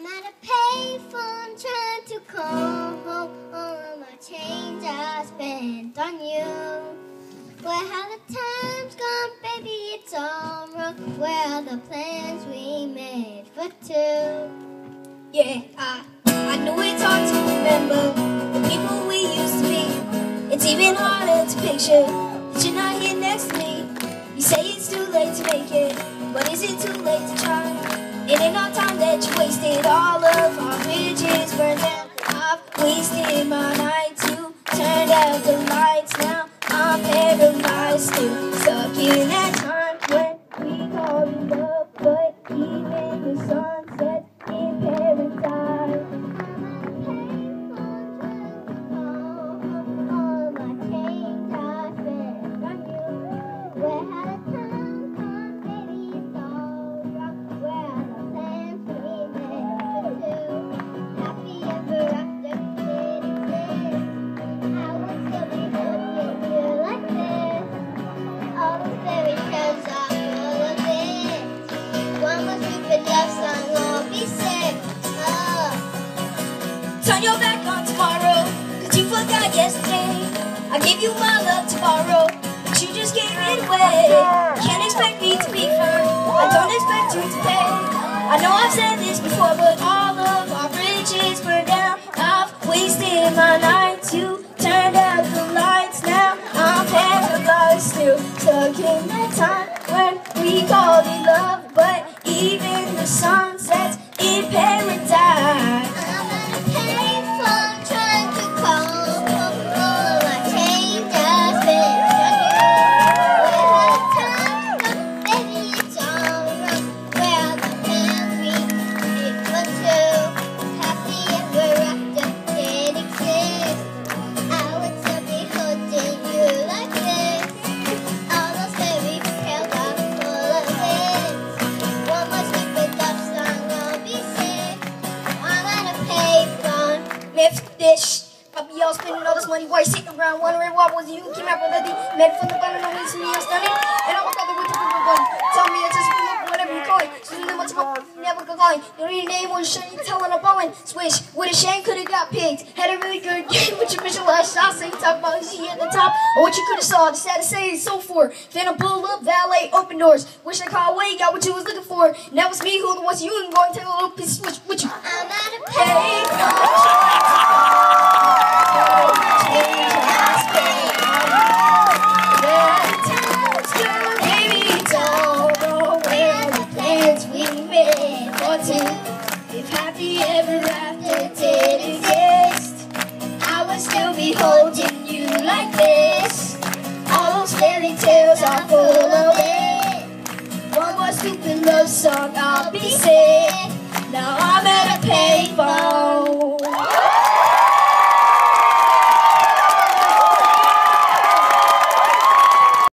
I'm at a payphone trying to call home all my change I spent on you. Where have the times gone, baby? It's all wrong. Where are the plans we made for two? Yeah, I know it's hard to remember the people we used to be. It's even harder to picture that you're not here next to me. You say it's too late to make it, but is it too late to try? It ain't no time that you wasted. All of our bridges burned down. I've wasted my night to turn out the lights. Now I'm paralyzed, still stuck in that time when we called it love, but even the sun sets in paradise. All my change I spent on you. Where have the times gone, baby? It's all wrong. Where are the plans we made for two? Happy ever after did exist. I would still be holding you like this. All those fairy tales are full of it. One more stupid love song, I'll be sick. Turn your back on tomorrow, cause you forgot yesterday. I gave you my love tomorrow, but you just gave it away. Can't expect me to be firm, I don't expect you to pay. I know I've said this before, but all of our bridges burned down. I've wasted my night to turn out the lights. Now I'm paralyzed, still stuck in that time when we called it love, but even the sun sets in paradise. I'll be all spending all this money while you're sitting around wondering what was you came out with a med from the bottom of the me I'm stunning. And I was talking with the people tell me it's just whatever you call it. So you know what's about never go going. You don't need a name or shit, you telling a bowing. Swish with a shame could have got picked. Had a really good game with your visualized shots. So you talk about she at the top or what you could have saw. Decided to say it's so for. Then a pull up, valet, open doors. Wish I called away, got what you was looking for. And that was me who the ones you and going to take a little piece of switch with you. I'm at a payphone. If happy ever after did exist, I would still be holding you like this. All those fairy tales are full of it. One more stupid love song, I'll be sick.